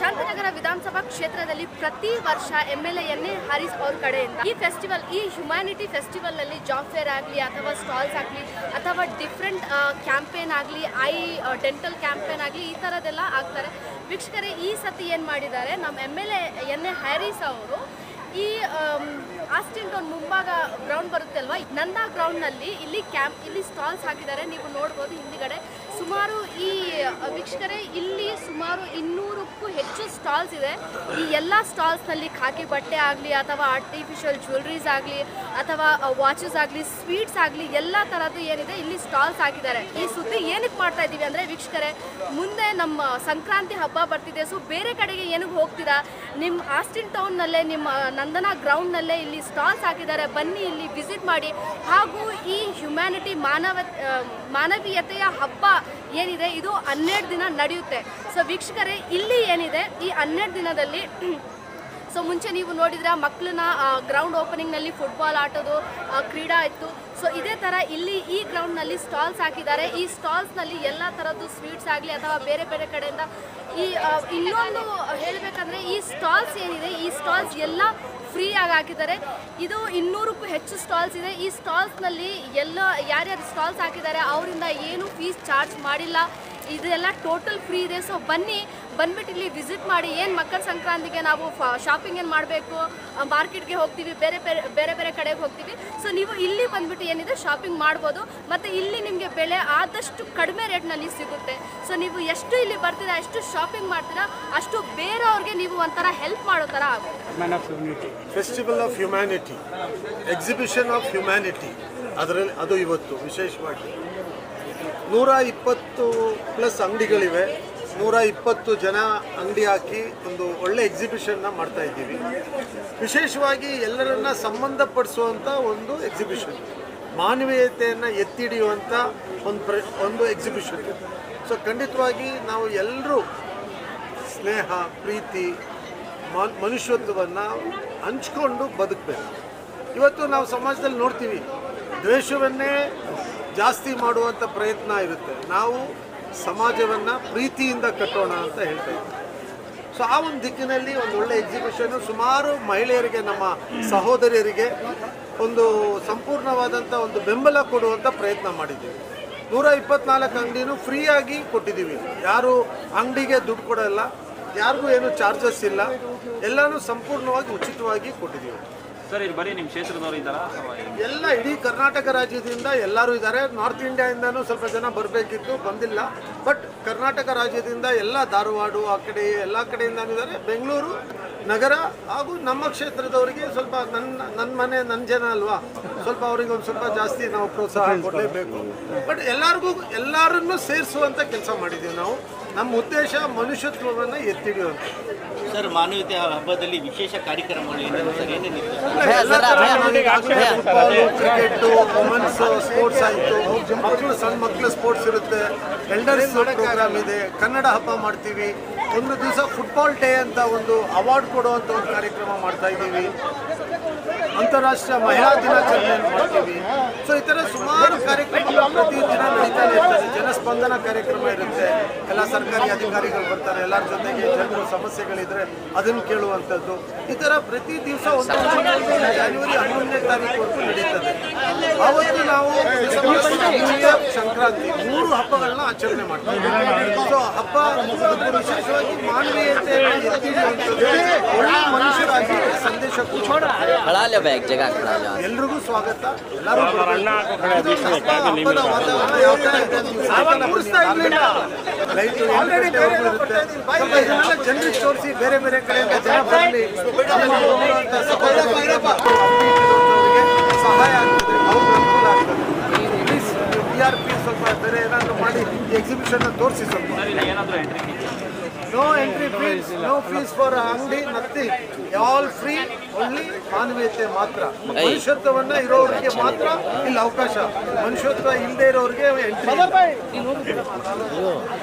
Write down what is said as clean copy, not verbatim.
ಶಾಂತಿನಗರ ವಿಧಾನಸಭಾ ಕ್ಷೇತ್ರದಲ್ಲಿ ಪ್ರತಿ ವರ್ಷ MLA ಎನ್ನೇ ಹರೀಶ್ ಅವ್ರ ಕಡೆಯಿಂದ ಈ ಫೆಸ್ಟಿವಲ್, ಈ ಹ್ಯುಮ್ಯಾನಿಟಿ ಫೆಸ್ಟಿವಲ್ ನಲ್ಲಿ ಜಾಬ್ ಫೇರ್ ಆಗಲಿ ಅಥವಾ ಸ್ಟಾಲ್ಸ್ ಆಗಲಿ ಅಥವಾ ಡಿಫ್ರೆಂಟ್ ಕ್ಯಾಂಪೇನ್ ಆಗಲಿ, ಡೆಂಟಲ್ ಕ್ಯಾಂಪೇನ್ ಆಗಲಿ, ಈ ಥರದ್ದೆಲ್ಲ ಆಗ್ತಾರೆ. ವೀಕ್ಷಕರೇ, ಈ ಸತಿ ಏನು ಮಾಡಿದ್ದಾರೆ, ನಮ್ಮ MLA ಎನ್ನೇ ಹರೀಶ್ ಅವರು ಈ ಆಸ್ಟಿನ್ ಟೌನ್ ಮುಂಭಾಗ ಗ್ರೌಂಡ್ ಬರುತ್ತೆ ಅಲ್ವಾ, ನಂದಾ ಗ್ರೌಂಡ್ನಲ್ಲಿ ಇಲ್ಲಿ ಸ್ಟಾಲ್ಸ್ ಹಾಕಿದ್ದಾರೆ. ನೀವು ನೋಡ್ಬೋದು ಹಿಂದಿಗಡೆ ಸುಮಾರು ಈ ವೀಕ್ಷಕರೇ, ಇಲ್ಲಿ ಸುಮಾರು 200ಕ್ಕೂ ಹೆಚ್ಚು ಸ್ಟಾಲ್ಸ್ ಇದೆ. ಈ ಎಲ್ಲ ಸ್ಟಾಲ್ಸ್ನಲ್ಲಿ ಖಾಕಿ ಬಟ್ಟೆ ಆಗಲಿ ಅಥವಾ ಆರ್ಟಿಫಿಷಿಯಲ್ ಜ್ಯುವೆಲ್ರೀಸ್ ಆಗಲಿ ಅಥವಾ ವಾಚಸ್ ಆಗಲಿ, ಸ್ವೀಟ್ಸ್ ಆಗಲಿ, ಎಲ್ಲ ಥರದ್ದು ಏನಿದೆ ಇಲ್ಲಿ ಸ್ಟಾಲ್ಸ್ ಹಾಕಿದ್ದಾರೆ. ಈ ಸುದ್ದಿ ಏನಕ್ಕೆ ಮಾಡ್ತಾ ಇದ್ದೀವಿ ಅಂದರೆ ವೀಕ್ಷಕರೇ, ಮುಂದೆ ನಮ್ಮ ಸಂಕ್ರಾಂತಿ ಹಬ್ಬ ಬರ್ತಿದೆ. ಸೊ ಬೇರೆ ಕಡೆಗೆ ಏನಕ್ಕೆ ಹೋಗ್ತೀರಾ, ನಿಮ್ಮ ಆಸ್ಟಿನ್ ಟೌನ್ನಲ್ಲೇ, ನಿಮ್ಮ ನಂದನಾ ಗ್ರೌಂಡ್ನಲ್ಲೇ ಇಲ್ಲಿ ಸ್ಟಾಲ್ಸ್ ಹಾಕಿದ್ದಾರೆ. ಬನ್ನಿ, ಇಲ್ಲಿ ವಿಸಿಟ್ ಮಾಡಿ. ಹಾಗೂ ಈ ಹ್ಯುಮ್ಯಾನಿಟಿ ಮಾನವೀಯತೆಯ ಹಬ್ಬ ಏನಿದೆ ಇದು 12 ದಿನ ನಡೆಯುತ್ತೆ. ಸೊ ವೀಕ್ಷಕರೇ, ಇಲ್ಲಿ ಏನಿದೆ ಈ 12 ದಿನದಲ್ಲಿ ಸೊ ಮುಂಚೆ ನೀವು ನೋಡಿದ್ರೆ ಮಕ್ಕಳನ್ನ ಗ್ರೌಂಡ್ ಓಪನಿಂಗ್ನಲ್ಲಿ ಫುಟ್ಬಾಲ್ ಆಟೋದು ಕ್ರೀಡಾ ಇತ್ತು. ಸೊ ಇದೇ ಥರ ಇಲ್ಲಿ ಈ ಗ್ರೌಂಡ್ನಲ್ಲಿ ಸ್ಟಾಲ್ಸ್ ಹಾಕಿದ್ದಾರೆ. ಈ ಸ್ಟಾಲ್ಸ್ನಲ್ಲಿ ಎಲ್ಲ ಥರದ್ದು ಸ್ವೀಟ್ಸ್ ಆಗಲಿ ಅಥವಾ ಬೇರೆ ಬೇರೆ ಕಡೆಯಿಂದ ಇನ್ನೊಂದು ಹೇಳಬೇಕಂದ್ರೆ ಈ ಸ್ಟಾಲ್ಸ್ ಏನಿದೆ, ಈ ಸ್ಟಾಲ್ಸ್ ಎಲ್ಲ ಫ್ರೀ ಆಗಿ ಹಾಕಿದ್ದಾರೆ. ಇದು 200ಕ್ಕೂ ಹೆಚ್ಚು ಸ್ಟಾಲ್ಸ್ ಇದೆ. ಈ ಸ್ಟಾಲ್ಸ್ನಲ್ಲಿ ಯಾರ್ಯಾರು ಸ್ಟಾಲ್ಸ್ ಹಾಕಿದ್ದಾರೆ ಅವರಿಂದ ಏನು ಫೀಸ್ ಚಾರ್ಜ್ ಮಾಡಿಲ್ಲ, ಇದೆಲ್ಲ ಟೋಟಲ್ ಫ್ರೀ ಇದೆ. ಸೊ ಬಂದ್ಬಿಟ್ಟು ಇಲ್ಲಿ ವಿಸಿಟ್ ಮಾಡಿ. ಏನು ಮಕರ ಸಂಕ್ರಾಂತಿಗೆ ನಾವು ಶಾಪಿಂಗ್ ಏನು ಮಾಡಬೇಕು, ಮಾರ್ಕೆಟ್ಗೆ ಹೋಗ್ತೀವಿ, ಬೇರೆ ಬೇರೆ ಕಡೆಗೆ ಹೋಗ್ತೀವಿ. ಸೊ ನೀವು ಇಲ್ಲಿ ಬಂದ್ಬಿಟ್ಟು ಏನಿದೆ ಶಾಪಿಂಗ್ ಮಾಡ್ಬೋದು. ಮತ್ತು ಇಲ್ಲಿ ನಿಮಗೆ ಬೆಲೆ ಆದಷ್ಟು ಕಡಿಮೆ ರೇಟ್ನಲ್ಲಿ ಸಿಗುತ್ತೆ. ಸೊ ನೀವು ಎಷ್ಟು ಇಲ್ಲಿ ಬರ್ತೀರಾ, ಎಷ್ಟು ಶಾಪಿಂಗ್ ಮಾಡ್ತೀರಾ, ಅಷ್ಟು ಬೇರೆಯವ್ರಿಗೆ ನೀವು ಒಂಥರ ಹೆಲ್ಪ್ ಮಾಡೋ ಥರ ಆಗುತ್ತೆ. Festival of humanity, exhibition of humanity, ಅದರಲ್ಲಿ ಅದು ಇವತ್ತು ವಿಶೇಷವಾಗಿ 120+ ಅಂಗಡಿಗಳಿವೆ. 120 ಜನ ಅಂಗಡಿ ಹಾಕಿ ಒಂದು ಒಳ್ಳೆ ಎಕ್ಸಿಬಿಷನ್ನ ಮಾಡ್ತಾ ಇದ್ದೀವಿ. ವಿಶೇಷವಾಗಿ ಎಲ್ಲರನ್ನ ಸಂಬಂಧಪಡಿಸುವಂಥ ಒಂದು ಎಕ್ಸಿಬಿಷನ್, ಮಾನವೀಯತೆಯನ್ನು ಎತ್ತಿ ಹಿಡಿಯುವಂಥ ಒಂದು ಎಕ್ಸಿಬಿಷನ್. ಸೊ ಖಂಡಿತವಾಗಿ ನಾವು ಎಲ್ಲರೂ ಸ್ನೇಹ, ಪ್ರೀತಿ, ಮನುಷ್ಯತ್ವವನ್ನು ಹಂಚ್ಕೊಂಡು ಬದುಕಬೇಕು. ಇವತ್ತು ನಾವು ಸಮಾಜದಲ್ಲಿ ನೋಡ್ತೀವಿ, ದ್ವೇಷವನ್ನೇ ಜಾಸ್ತಿ ಮಾಡುವಂಥ ಪ್ರಯತ್ನ ಇರುತ್ತೆ. ನಾವು ಸಮಾಜವನ್ನು ಪ್ರೀತಿಯಿಂದ ಕಟ್ಟೋಣ ಅಂತ ಹೇಳ್ತಾ ಇದ್ದೀವಿ. ಸೊ ಆ ಒಂದು ದಿಕ್ಕಿನಲ್ಲಿ ಒಂದು ಒಳ್ಳೆ ಎಕ್ಸಿಬಿಷನ್ನು ಸುಮಾರು ಮಹಿಳೆಯರಿಗೆ, ನಮ್ಮ ಸಹೋದರಿಯರಿಗೆ ಒಂದು ಸಂಪೂರ್ಣವಾದಂಥ ಒಂದು ಬೆಂಬಲ ಕೊಡುವಂಥ ಪ್ರಯತ್ನ ಮಾಡಿದ್ದೀವಿ. 124 ಅಂಗಡಿನೂ ಫ್ರೀಯಾಗಿ ಕೊಟ್ಟಿದ್ದೀವಿ. ಯಾರು ಅಂಗಡಿಗೆ ದುಡ್ಡು ಕೊಡೋಲ್ಲ, ಯಾರಿಗೂ ಏನು ಚಾರ್ಜಸ್ ಇಲ್ಲ, ಎಲ್ಲನೂ ಸಂಪೂರ್ಣವಾಗಿ ಉಚಿತವಾಗಿ ಕೊಟ್ಟಿದ್ದೀವಿ. ಸರ್, ಇಲ್ಲಿ ಬರೀ ನಿಮ್ಮ ಕ್ಷೇತ್ರದವರು ಇದ್ದಾರಾ? ಎಲ್ಲ ಇಡೀ ಕರ್ನಾಟಕ ರಾಜ್ಯದಿಂದ ಎಲ್ಲರೂ ಇದ್ದಾರೆ. ನಾರ್ತ್ ಇಂಡಿಯಾಯಿಂದನೂ ಸ್ವಲ್ಪ ಜನ ಬರಬೇಕಿತ್ತು, ಬಂದಿಲ್ಲ. ಬಟ್ ಕರ್ನಾಟಕ ರಾಜ್ಯದಿಂದ ಎಲ್ಲ, ಧಾರವಾಡ ಆ ಕಡೆ ಎಲ್ಲ ಕಡೆಯಿಂದನೂ ಇದ್ದಾರೆ. ಬೆಂಗಳೂರು ನಗರ ಹಾಗೂ ನಮ್ಮ ಕ್ಷೇತ್ರದವರಿಗೆ ಸ್ವಲ್ಪ ನನ್ನ ಮನೆ ನನ್ನ ಜನ ಅಲ್ವಾ, ಸ್ವಲ್ಪ ಅವರಿಗೆ ಒಂದು ಸ್ವಲ್ಪ ಜಾಸ್ತಿ ನಾವು ಪ್ರೋತ್ಸಾಹ ಕೊಡಲೇಬೇಕು. ಬಟ್ ಎಲ್ಲರನ್ನೂ ಸೇರಿಸುವಂಥ ಕೆಲಸ ಮಾಡಿದ್ದೀವಿ ನಾವು. ನಮ್ಮ ಉದ್ದೇಶ ಮನುಷ್ಯತ್ವವನ್ನು ಎತ್ತಿಡಿಯುವಂಥ. ಸರ್, ಮಾನವೀಯತೆ ಹಬ್ಬದಲ್ಲಿ ವಿಶೇಷ ಕಾರ್ಯಕ್ರಮಗಳು ಫುಟ್ಬಾಲು, ಕ್ರಿಕೆಟು, ವುಮೆನ್ಸ್ ಸ್ಪೋರ್ಟ್ಸ್ ಆಯಿತು, ಸಣ್ಣ ಮಕ್ಕಳ ಸ್ಪೋರ್ಟ್ಸ್ ಇರುತ್ತೆ, ಎಲ್ಡರ್ಸ್ ಪ್ರೋಗ್ರಾಮ್ ಇದೆ, ಕನ್ನಡ ಹಬ್ಬ ಮಾಡ್ತೀವಿ. ಒಂದು ದಿವಸ ಫುಟ್ಬಾಲ್ ಡೇ ಅಂತ ಒಂದು ಅವಾರ್ಡ್ ಕೊಡುವಂಥ ಒಂದು ಕಾರ್ಯಕ್ರಮ ಮಾಡ್ತಾ ಇದ್ದೀವಿ. ಅಂತಾರಾಷ್ಟ್ರೀಯ ಮಹಿಳಾ ದಿನಾಚರಣೆಯನ್ನು ಮಾಡ್ತೀವಿ. ಸೊ ಈ ಥರ ಸುಮಾರು ಕಾರ್ಯಕ್ರಮಗಳು ಪ್ರತಿದಿನ ನಡೀತಾನೆ ಇರ್ತದೆ. ಜನಸ್ಪಂದನ ಕಾರ್ಯಕ್ರಮ ಇರುತ್ತೆ, ಎಲ್ಲ ಸರ್ಕಾರಿ ಅಧಿಕಾರಿಗಳು ಬರ್ತಾರೆ, ಎಲ್ಲರ ಜೊತೆಗೆ ಜನರು ಸಮಸ್ಯೆಗಳಿದ್ರೆ ಅದನ್ನು ಕೇಳುವಂಥದ್ದು. ಈ ಥರ ಪ್ರತಿ ದಿವಸ ಒಂದು ಜನವರಿ 11ನೇ ತಾರೀಕುವರೆಗೂ ನಡೀತದೆ. ಆವತ್ತು ನಾವು ಸಂಕ್ರಾಂತಿ 3 ಹಬ್ಬಗಳನ್ನ ಆಚರಣೆ ಮಾಡ್ತೀವಿ. ಸೊ ಹಬ್ಬ ವಿಶೇಷವಾಗಿ ಮಾನವೀಯತೆಯನ್ನು ಎತ್ತಿ ಹಿಡಿಯುವಂಥದ್ದು, ಒಳ್ಳೆ ಮನುಷ್ಯರಾಗಿ ಸಂದೇಶ ಎಲ್ರಿಗೂ ಸ್ವಾಗತ. ಎಲ್ಲರೂ ಹಬ್ಬದ ವಾತಾವರಣ ಯಾವ ಥರ ಇದೆ ಲೈಟು ಇರುತ್ತೆ. ಜನರಿಗೆ ತೋರಿಸಿ ಬೇರೆ ಬೇರೆ ಕಡೆಯಿಂದ ಜನ ಬರಲಿ, ಸಹಾಯ ಆಗ್ತದೆ, ಅವ್ರಿಗೆ ಅನುಕೂಲ ಆಗ್ತದೆ. ಪ್ಲೀಸ್ TRP ಸ್ವಲ್ಪ ಬೇರೆ ಏನಾದರೂ ಮಾಡಿ ಈ ಎಕ್ಸಿಬಿಷನ್ನ ತೋರಿಸಿ ಸ್ವಲ್ಪ. No entry fees, no fees for ಅಂಗಡಿ, ನಥಿಂಗ್, ಆಲ್ ಫ್ರೀ. ಓನ್ಲಿ ಮಾನವೀಯತೆ ಮಾತ್ರ, ಮನುಷ್ಯತ್ವವನ್ನು ಇರೋರಿಗೆ ಮಾತ್ರ ಇಲ್ಲಿ ಅವಕಾಶ. ಮನುಷ್ಯತ್ವ ಇಲ್ಲದೆ ಇರೋರಿಗೆ ಎಂಟ್ರಿ.